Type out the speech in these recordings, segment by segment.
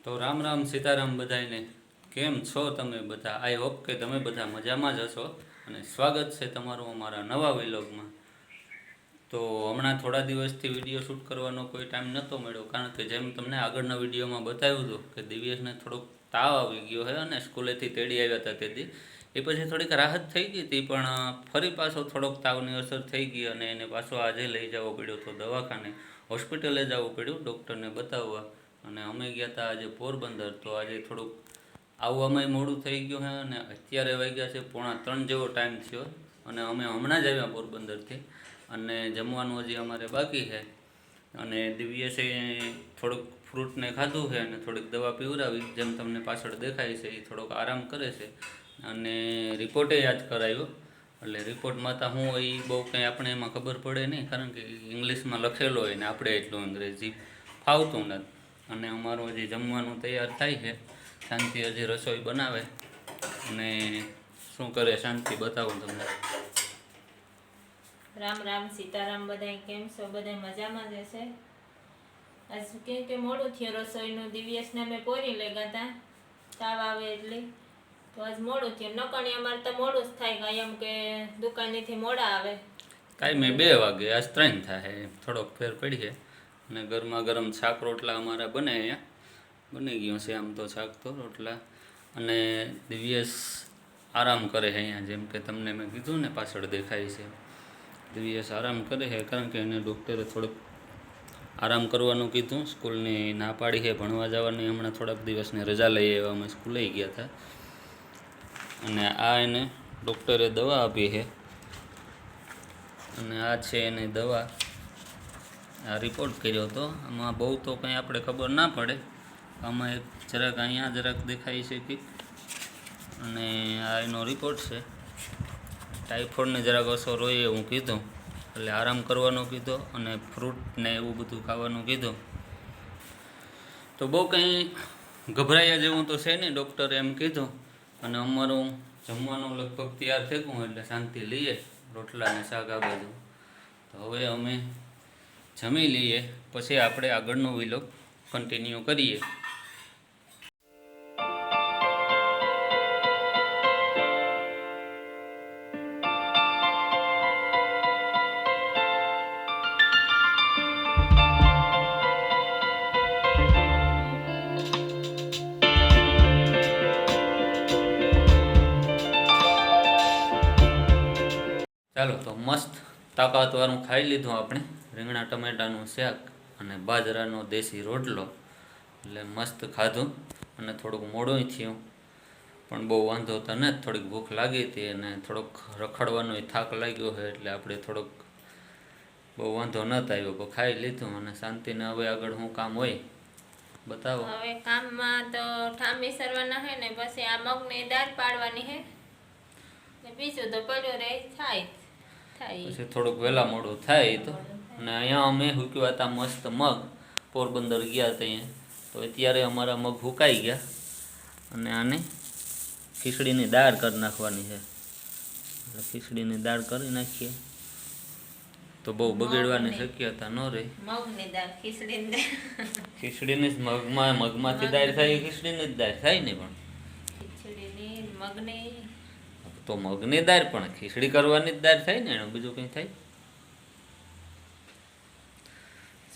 તો રામ રામ સીતારામ બધાને. કેમ છો તમે બધા? આઈ હોપ કે તમે બધા મજામાં જ હશો અને સ્વાગત છે તમારું અમારા નવા વિલોગમાં. તો હમણાં થોડા દિવસથી વિડીયો શૂટ કરવાનો કોઈ ટાઈમ નહોતો મળ્યો, કારણ કે જેમ તમને આગળના વિડીયોમાં બતાવ્યું હતું કે દિવ્યેશને થોડોક તાવ આવી ગયો છે અને સ્કૂલેથી તેડી આવ્યા હતા તેથી એ પછી થોડીક રાહત થઈ ગઈ હતી, પણ ફરી પાછો થોડોક તાવની અસર થઈ ગઈ અને એને પાછો આજે લઈ જવો પડ્યો તો દવાખાને, હોસ્પિટલે જવું પડ્યું ડૉક્ટરને બતાવવા. અને અમે ગયા હતા આજે પોરબંદર. તો આજે થોડુંક આવવામાં મોડું થઈ ગયું છે અને અત્યારે વાગ્યા છે 2:45 જેવો ટાઈમ થયો અને અમે હમણાં જ આવ્યા પોરબંદરથી અને જમવાનું હજી અમારે બાકી છે. અને દિવ્યેશે થોડુંક ફ્રૂટને ખાધું છે અને થોડીક દવા પીવડાવી, જેમ તમને પાછળ દેખાય છે એ થોડોક આરામ કરે છે. અને રિપોર્ટે યાદ કરાવ્યો, એટલે રિપોર્ટમાં તો હું એ બહુ કંઈ આપણે એમાં ખબર પડે નહીં, કારણ કે ઇંગ્લિશમાં લખેલો હોય ને આપણે એટલું અંગ્રેજી ફાવતું નથી. અને અમારું હજી જમવાનું તૈયાર થાય છે. શાંતિ હજી રસોઈ બનાવે અને શું કરે શાંતિ બતાવું તમને. રામ રામ સીતારામ. બધાય કેમ છો? બધાય મજામાં જ હશે. આજ કેમ કે મોડું થયું રસોઈનું. દિવ્યેશને અમે પોરી લઈ ગયા હતા તાવ આવે એટલે, તો આજ મોડું થયું. નકણી અમારે તો મોડું જ થાય, કાંઈ એમ કે દુકાનેથી મોડા આવે. કાંઈ મેં 2 વાગે, આજ 3 થાય, થોડોક ફેર પડી છે. અને ગરમા ગરમ શાક રોટલા અમારા બને, અહીંયા બની ગયું છે આમ તો શાક તો રોટલા. અને દિવ્યેશ આરામ કરે છે અહીંયા, જેમ કે તમને મેં કીધું ને પાછળ દેખાય છે. દિવ્યેશ આરામ કરે છે કારણ કે એને ડૉક્ટરે થોડુંક આરામ કરવાનું કીધું. સ્કૂલની ના પાડી છે ભણવા જવાની. હમણાં થોડાક દિવસની રજા લઈ આવ્યા, અમે સ્કૂલે ગયા હતા. અને આ એને ડૉક્ટરે દવા આપી છે અને આ છે એની દવા. આ રિપોર્ટ કર્યો હતો, આમાં બહુ તો કંઈ આપણે ખબર ના પડે. આમાં એક જરાક અહીંયા જરાક દેખાય છે કે, અને આ એનો રિપોર્ટ છે. ટાઇફોઇડને જરાક અસર હોય એવું કીધું, એટલે આરામ કરવાનો કીધો અને ફ્રૂટ ને એવું બધું ખાવાનું કીધું. તો બહુ કંઈ ગભરાયા જેવું તો છે નહીં, ડૉક્ટરે એમ કીધું. અને અમારું જમવાનું લગભગ તૈયાર થઈ ગયું, એટલે શાંતિ લઈએ રોટલા ને શાક આ બધું. તો હવે અમે જમી લઈએ, પછી આપણે આગળનો વિલોગ કન્ટિન્યુ કરીએ. ચાલો તો મસ્ત તાકાતવાળું ખાઈ લીધું આપણે, રીંગણા ટમેટાનું શાક અને બાજરાનો દેશી રોટલો. એટલે મસ્ત ખાધું અને થોડુંક મોડું થયું, પણ બહુ વાંધો તો નથી. થોડીક ભૂખ લાગી હતી અને થોડોક રખડવાનો થાક લાગ્યો છે, એટલે આપણે થોડોક બહુ વાંધો નહોતો આવ્યો, પણ ખાઈ લીધું અને શાંતિને. હવે આગળ શું કામ હોય બતાવો. હવે કામમાં તો ઠામી સરવાના છે ને, પછી આ મગની દાળ પાડવાની છે ને, બીજું તો પડ્યું રહે થાય. પછી થોડુંક વહેલા મોડું થાય તો. અને અહીંયા અમે સૂક્યા હતા મસ્ત મગ, પોરબંદર ગયા ત્યાં. તો અત્યારે અમારા મગ સુકાઈ ગયા અને આને ખીચડીની દાળ કરી નાખવાની છે. એટલે ખીચડીની દાળ કરી નાખીએ તો બહુ બગડવાની શક્યતા ન રહે. મગની દાળ ખીચડીની દાળ, ખીચડીની જ મગમાંથી દાળ થાય, ખીચડીની જ દાળ થાય ને. પણ ખીચડીની મગની તો મગની દાળ પણ ખીચડી કરવાની જ દાળ થાય ને, એનું બીજું કંઈ થાય.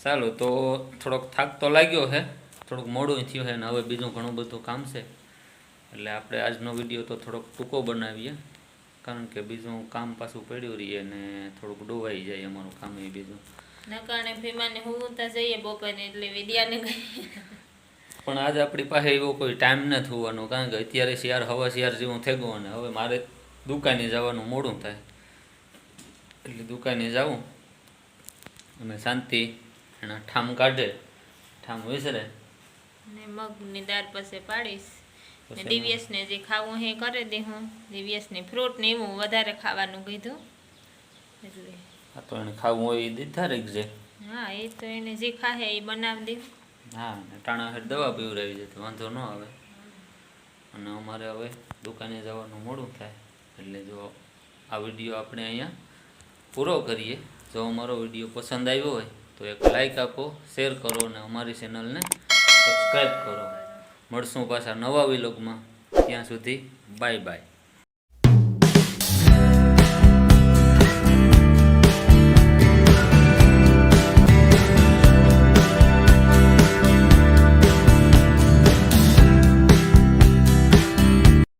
ચાલો તો થોડોક થાક તો લાગ્યો છે, થોડુંક મોડું થયું છે ને હવે બીજું ઘણું બધું કામ છે. એટલે આપણે આજનો વિડીયો તો થોડોક ટૂંકો બનાવીએ, કારણ કે બીજું કામ પાછું પડ્યું રહીએ ને થોડુંક ડોવાઈ જાય અમારું કામ એ બીજું. નકાણે ભીમાને હું તો જઈએ બપોરે, એટલે વિદ્યાને ગઈ. પણ આજે આપણી પાસે એવો કોઈ ટાઈમ નથી હોવાનો, કારણ કે અત્યારે હવા શિયાર જેવું થઈ ગયું અને હવે મારે દુકાને જવાનું મોડું થાય. એટલે દુકાને જાઉં અને શાંતિ એના ઠામ કાઢે, ઠામ વિસરે ને મગની દાળ પછી પાડીશ. ને દિવ્યેશને જે ખાવું એ કરી દે. હું દિવ્યેશને ફ્રૂટ ને એવું વધારે ખાવાનું કીધું, એટલે આ તો એને ખાવું હોય એ દીધા રાખજે. હા, એ તો એને જે ખાહે એ બનાવી દે. હા, ને ટાણા હેઠ દવા પીવડાવી જાય તો વાંધો ન આવે. અને અમારે હવે દુકાને જવાનું મોડું થાય, એટલે જો આ વિડીયો આપણે અહીંયા પૂરો કરીએ. જો અમારો વિડીયો પસંદ આવ્યો હોય તો એક લાઈક આપો, શેર કરો અને અમારી ચેનલને સબસ્ક્રાઈબ કરો. મળશું પાછા નવા વિલોગમાં. ત્યાં સુધી બાય બાય.